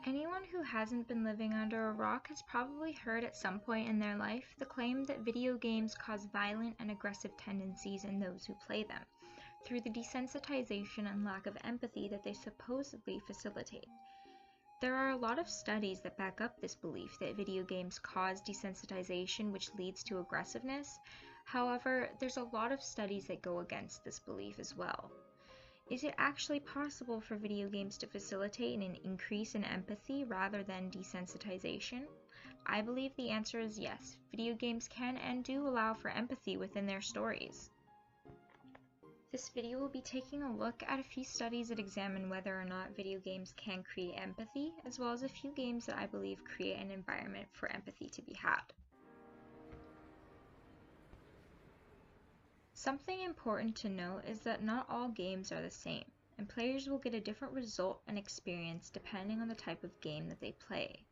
Anyone who hasn't been living under a rock has probably heard at some point in their life the claim that video games cause violent and aggressive tendencies in those who play them, through the desensitization and lack of empathy that they supposedly facilitate. There are a lot of studies that back up this belief that video games cause desensitization, which leads to aggressiveness. However, there's a lot of studies that go against this belief as well. Is it actually possible for video games to facilitate an increase in empathy rather than desensitization? I believe the answer is yes. Video games can and do allow for empathy within their stories. This video will be taking a look at a few studies that examine whether or not video games can create empathy, as well as a few games that I believe create an environment for empathy to be had. Something important to note is that not all games are the same, and players will get a different result and experience depending on the type of game that they play.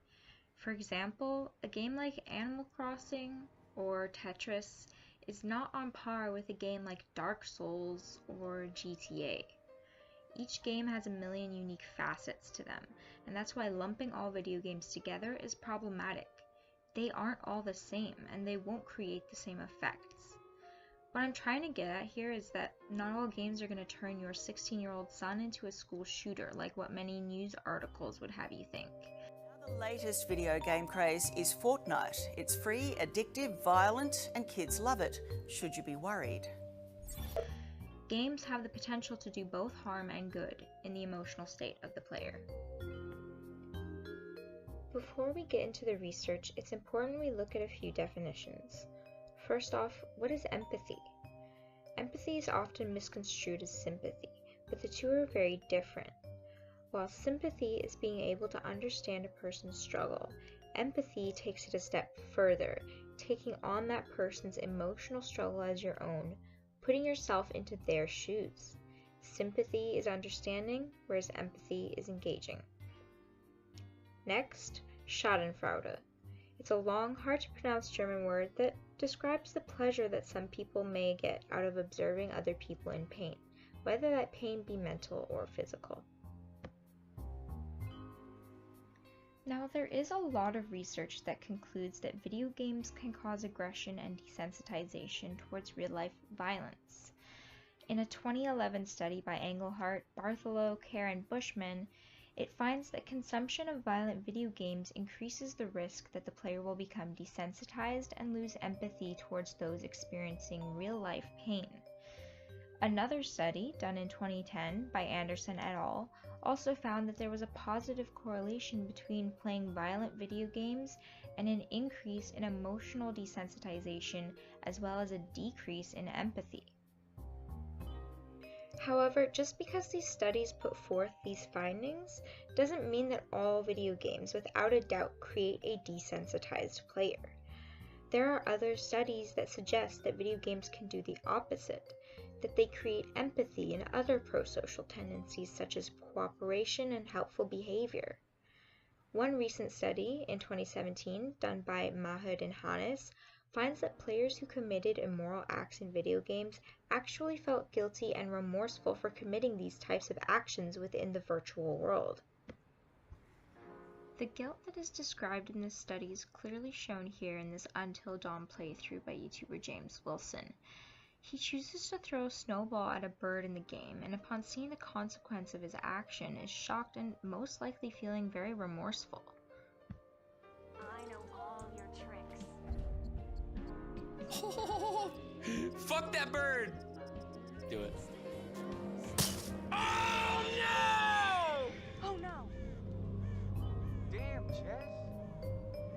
For example, a game like Animal Crossing or Tetris is not on par with a game like Dark Souls or GTA. Each game has a million unique facets to them, and that's why lumping all video games together is problematic. They aren't all the same, and they won't create the same effects. What I'm trying to get at here is that not all games are going to turn your 16-year-old son into a school shooter, like what many news articles would have you think. The latest video game craze is Fortnite. It's free, addictive, violent, and kids love it. Should you be worried? Games have the potential to do both harm and good in the emotional state of the player. Before we get into the research, it's important we look at a few definitions. First off, what is empathy? Empathy is often misconstrued as sympathy, but the two are very different. While sympathy is being able to understand a person's struggle, empathy takes it a step further, taking on that person's emotional struggle as your own, putting yourself into their shoes. Sympathy is understanding, whereas empathy is engaging. Next, Schadenfreude. It's a long, hard to pronounce German word that describes the pleasure that some people may get out of observing other people in pain, whether that pain be mental or physical. Now, there is a lot of research that concludes that video games can cause aggression and desensitization towards real-life violence. In a 2011 study by Engelhardt, Bartholow, Kerr, and Bushman, it finds that consumption of violent video games increases the risk that the player will become desensitized and lose empathy towards those experiencing real-life pain. Another study, done in 2010 by Anderson et al., also found that there was a positive correlation between playing violent video games and an increase in emotional desensitization, as well as a decrease in empathy. However, just because these studies put forth these findings doesn't mean that all video games without a doubt create a desensitized player. There are other studies that suggest that video games can do the opposite, that they create empathy and other prosocial tendencies such as cooperation and helpful behavior. One recent study in 2017 done by Mahood and Hannes finds that players who committed immoral acts in video games actually felt guilty and remorseful for committing these types of actions within the virtual world. The guilt that is described in this study is clearly shown here in this Until Dawn playthrough by YouTuber James Wilson. He chooses to throw a snowball at a bird in the game, and upon seeing the consequence of his action, is shocked and most likely feeling very remorseful. I know all your tricks. Oh, fuck that bird! Do it. Oh no! Oh no! Damn, Jess.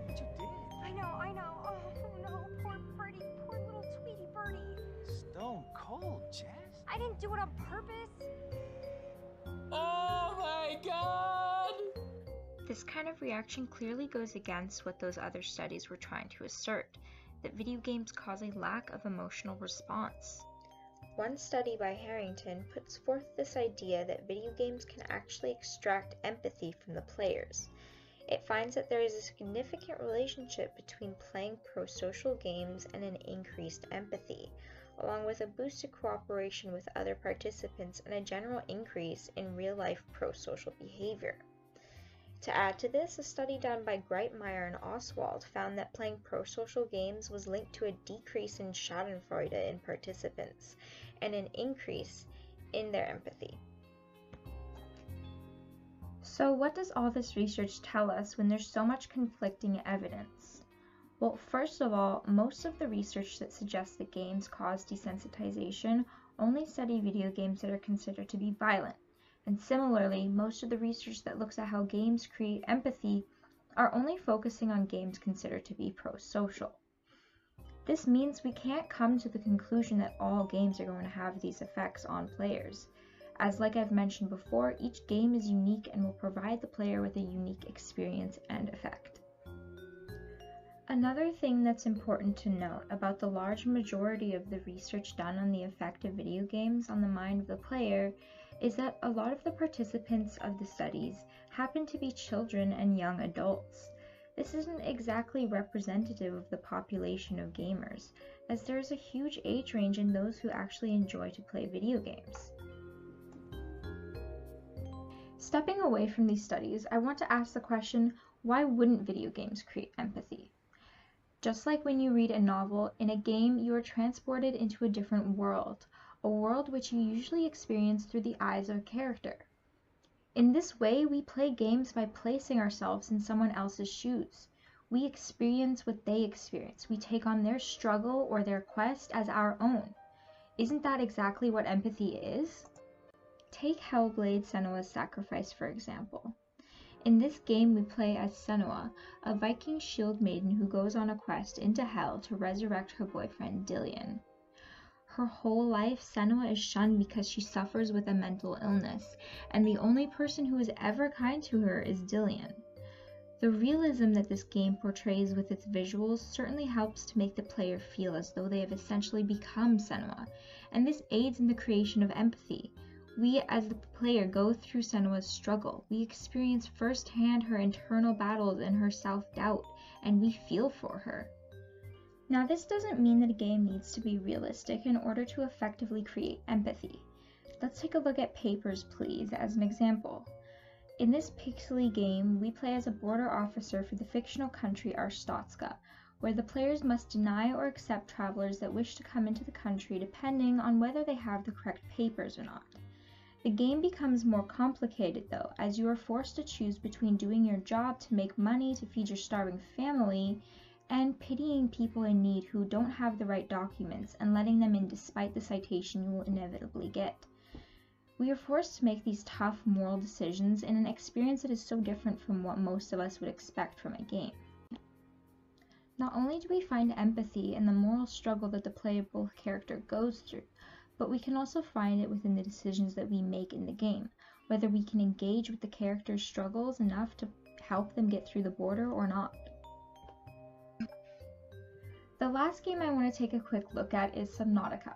What you did? I know. Oh no, poor birdie, poor little Tweety birdie. Stone cold, Jess. I didn't do it on purpose. Oh my god! This kind of reaction clearly goes against what those other studies were trying to assert, that video games cause a lack of emotional response. One study by Harrington puts forth this idea that video games can actually extract empathy from the players. It finds that there is a significant relationship between playing pro-social games and an increased empathy, along with a boosted cooperation with other participants and a general increase in real-life pro-social behavior. To add to this, a study done by Greitmeyer and Oswald found that playing pro-social games was linked to a decrease in schadenfreude in participants and an increase in their empathy. So what does all this research tell us when there's so much conflicting evidence? Well, first of all, most of the research that suggests that games cause desensitization only study video games that are considered to be violent. And similarly, most of the research that looks at how games create empathy are only focusing on games considered to be pro-social. This means we can't come to the conclusion that all games are going to have these effects on players. As like I've mentioned before, each game is unique and will provide the player with a unique experience and effect. Another thing that's important to note about the large majority of the research done on the effect of video games on the mind of the player is that a lot of the participants of the studies happen to be children and young adults. This isn't exactly representative of the population of gamers, as there is a huge age range in those who actually enjoy to play video games. Stepping away from these studies, I want to ask the question, why wouldn't video games create empathy? Just like when you read a novel, in a game you are transported into a different world, a world which you usually experience through the eyes of a character. In this way, we play games by placing ourselves in someone else's shoes. We experience what they experience. We take on their struggle or their quest as our own. Isn't that exactly what empathy is? Take Hellblade: Senua's Sacrifice, for example. In this game, we play as Senua, a Viking shield maiden who goes on a quest into Hell to resurrect her boyfriend, Dillion. Her whole life, Senua is shunned because she suffers with a mental illness, and the only person who is ever kind to her is Dillion. The realism that this game portrays with its visuals certainly helps to make the player feel as though they have essentially become Senua, and this aids in the creation of empathy. We, as the player, go through Senua's struggle. We experience firsthand her internal battles and her self-doubt, and we feel for her. Now, this doesn't mean that a game needs to be realistic in order to effectively create empathy. Let's take a look at Papers, Please as an example. In this pixely game, we play as a border officer for the fictional country Arstotzka, where the players must deny or accept travelers that wish to come into the country depending on whether they have the correct papers or not. The game becomes more complicated though, as you are forced to choose between doing your job to make money to feed your starving family and pitying people in need who don't have the right documents and letting them in despite the citation you will inevitably get. We are forced to make these tough moral decisions in an experience that is so different from what most of us would expect from a game. Not only do we find empathy in the moral struggle that the playable character goes through, but we can also find it within the decisions that we make in the game, whether we can engage with the character's struggles enough to help them get through the border or not. The last game I want to take a quick look at is Subnautica.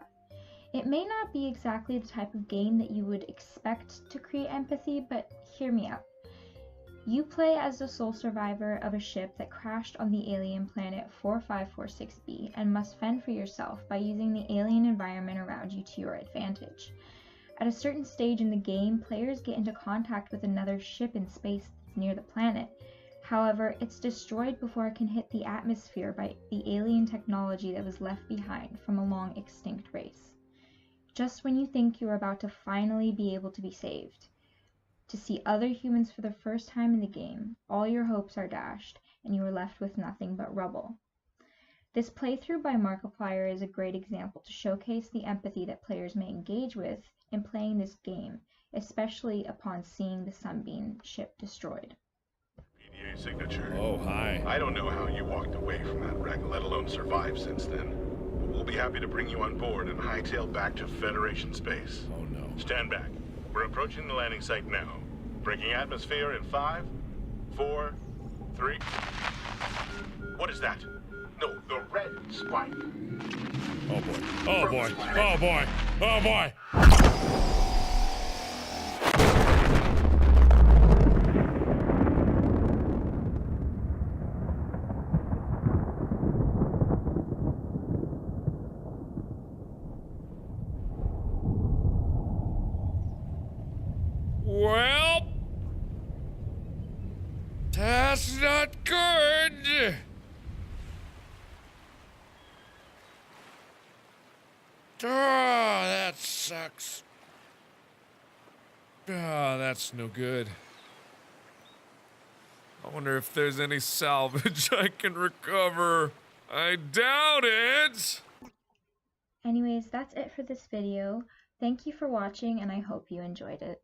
It may not be exactly the type of game that you would expect to create empathy, but hear me out. You play as the sole survivor of a ship that crashed on the alien planet 4546b and must fend for yourself by using the alien environment around you to your advantage. At a certain stage in the game, players get into contact with another ship in space that's near the planet. However, it's destroyed before it can hit the atmosphere by the alien technology that was left behind from a long extinct race. Just when you think you're about to finally be able to be saved, to see other humans for the first time in the game, all your hopes are dashed, and you are left with nothing but rubble. This playthrough by Markiplier is a great example to showcase the empathy that players may engage with in playing this game, especially upon seeing the Sunbeam ship destroyed. PDA signature. Oh, hi. I don't know how you walked away from that wreck, let alone survived since then. But we'll be happy to bring you on board and hightail back to Federation space. Oh, no. Stand back. We're approaching the landing site now. Breaking atmosphere in 5, 4, 3. What is that? No, the red spike. Oh, boy. Oh, boy. Oh, boy. Oh, boy. Well, That's not good! Oh, that sucks. Oh, that's no good. I wonder if there's any salvage I can recover. I doubt it! Anyways, that's it for this video. Thank you for watching and I hope you enjoyed it.